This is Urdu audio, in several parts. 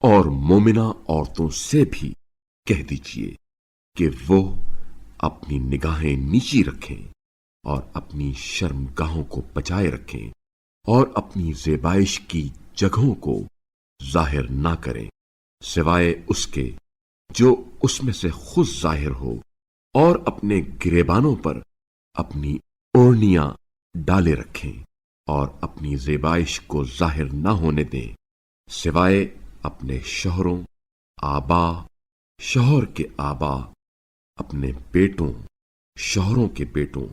اور مومنہ عورتوں سے بھی کہہ دیجئے کہ وہ اپنی نگاہیں نیچی رکھیں اور اپنی شرمگاہوں کو بچائے رکھیں اور اپنی زیبائش کی جگہوں کو ظاہر نہ کریں سوائے اس کے جو اس میں سے خود ظاہر ہو، اور اپنے گریبانوں پر اپنی اوڑھنیاں ڈالے رکھیں اور اپنی زیبائش کو ظاہر نہ ہونے دیں سوائے اپنے شوہروں، آبا، شوہر کے آبا، اپنے بیٹوں، شوہروں کے بیٹوں،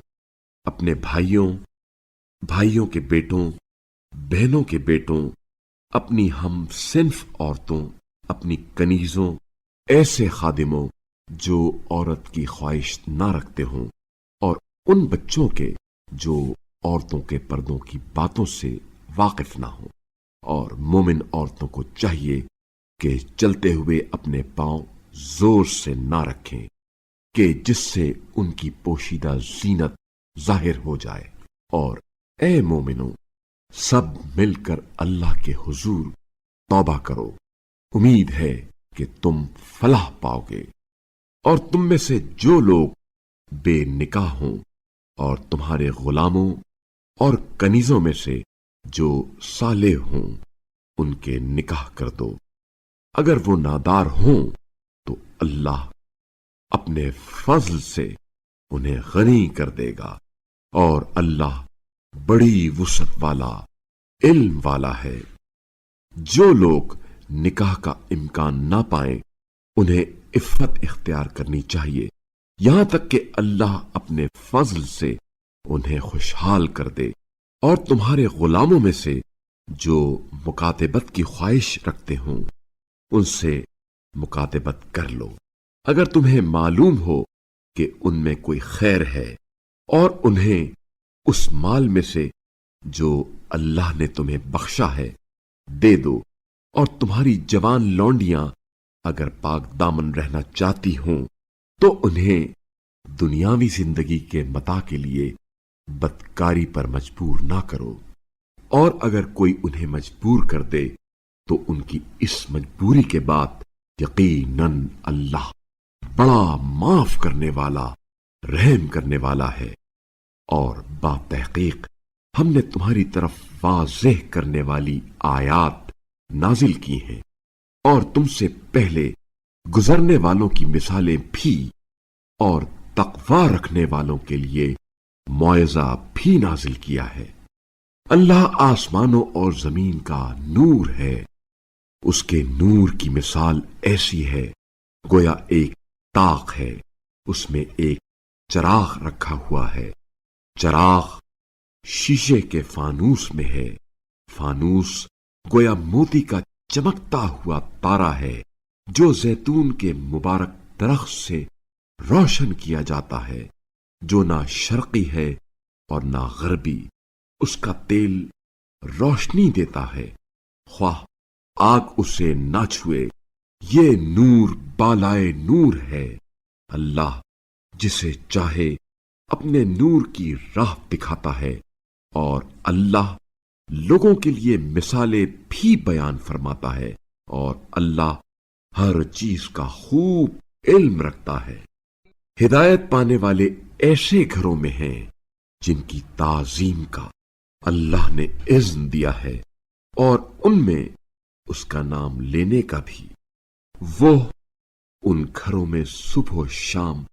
اپنے بھائیوں، بھائیوں کے بیٹوں، بہنوں کے بیٹوں، اپنی ہم صنف عورتوں، اپنی کنیزوں، ایسے خادموں جو عورت کی خواہش نہ رکھتے ہوں، اور ان بچوں کے جو عورتوں کے پردوں کی باتوں سے واقف نہ ہوں۔ اور مومن عورتوں کو چاہیے کہ چلتے ہوئے اپنے پاؤں زور سے نہ رکھیں کہ جس سے ان کی پوشیدہ زینت ظاہر ہو جائے۔ اور اے مومنوں، سب مل کر اللہ کے حضور توبہ کرو، امید ہے کہ تم فلاح پاؤ گے۔ اور تم میں سے جو لوگ بے نکاح ہوں اور تمہارے غلاموں اور کنیزوں میں سے جو صالح ہوں ان کے نکاح کر دو، اگر وہ نادار ہوں تو اللہ اپنے فضل سے انہیں غنی کر دے گا، اور اللہ بڑی وسعت والا، علم والا ہے۔ جو لوگ نکاح کا امکان نہ پائیں انہیں عفت اختیار کرنی چاہیے یہاں تک کہ اللہ اپنے فضل سے انہیں خوشحال کر دے۔ اور تمہارے غلاموں میں سے جو مکاتبت کی خواہش رکھتے ہوں ان سے مکاتبت کر لو، اگر تمہیں معلوم ہو کہ ان میں کوئی خیر ہے، اور انہیں اس مال میں سے جو اللہ نے تمہیں بخشا ہے دے دو۔ اور تمہاری جوان لونڈیاں اگر پاک دامن رہنا چاہتی ہوں تو انہیں دنیاوی زندگی کے متاع کے لیے بدکاری پر مجبور نہ کرو، اور اگر کوئی انہیں مجبور کر دے تو ان کی اس مجبوری کے بعد یقیناً اللہ بڑا معاف کرنے والا، رحم کرنے والا ہے۔ اور باتحقیق ہم نے تمہاری طرف واضح کرنے والی آیات نازل کی ہیں، اور تم سے پہلے گزرنے والوں کی مثالیں بھی، اور تقوی رکھنے والوں کے لیے موعظہ بھی نازل کیا ہے۔ اللہ آسمانوں اور زمین کا نور ہے، اس کے نور کی مثال ایسی ہے گویا ایک طاق ہے، اس میں ایک چراغ رکھا ہوا ہے، چراغ شیشے کے فانوس میں ہے، فانوس گویا موتی کا چمکتا ہوا تارا ہے جو زیتون کے مبارک درخت سے روشن کیا جاتا ہے، جو نہ شرقی ہے اور نہ غربی، اس کا تیل روشنی دیتا ہے، خواہ آگ اسے نہ چھوئے۔ یہ نور بالائے نور ہے، اللہ جسے چاہے اپنے نور کی راہ دکھاتا ہے، اور اللہ لوگوں کے لیے مثالیں بھی بیان فرماتا ہے، اور اللہ ہر چیز کا خوب علم رکھتا ہے۔ ہدایت پانے والے ایسے گھروں میں ہیں جن کی تعظیم کا اللہ نے اذن دیا ہے، اور ان میں اس کا نام لینے کا بھی۔ وہ ان گھروں میں صبح و شام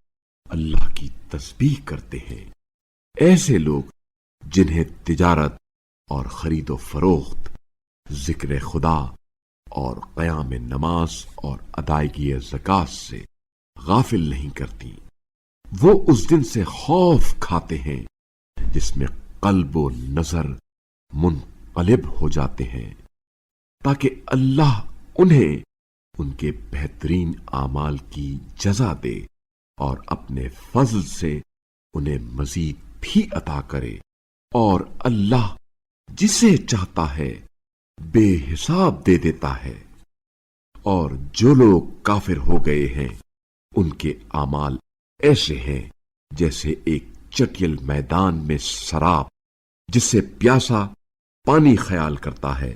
اللہ کی تسبیح کرتے ہیں، ایسے لوگ جنہیں تجارت اور خرید و فروخت، ذکر خدا اور قیام نماز اور ادائیگی زکوٰۃ سے غافل نہیں کرتی۔ وہ اس دن سے خوف کھاتے ہیں جس میں قلب و نظر منقلب ہو جاتے ہیں، تاکہ اللہ انہیں ان کے بہترین اعمال کی جزا دے اور اپنے فضل سے انہیں مزید بھی عطا کرے۔ اور اللہ جسے چاہتا ہے بے حساب دے دیتا ہے۔ اور جو لوگ کافر ہو گئے ہیں ان کے اعمال ایسے ہیں جیسے ایک چٹیل میدان میں سراب جس سے پیاسا پانی خیال کرتا ہے،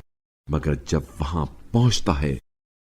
مگر جب وہاں پہنچتا ہے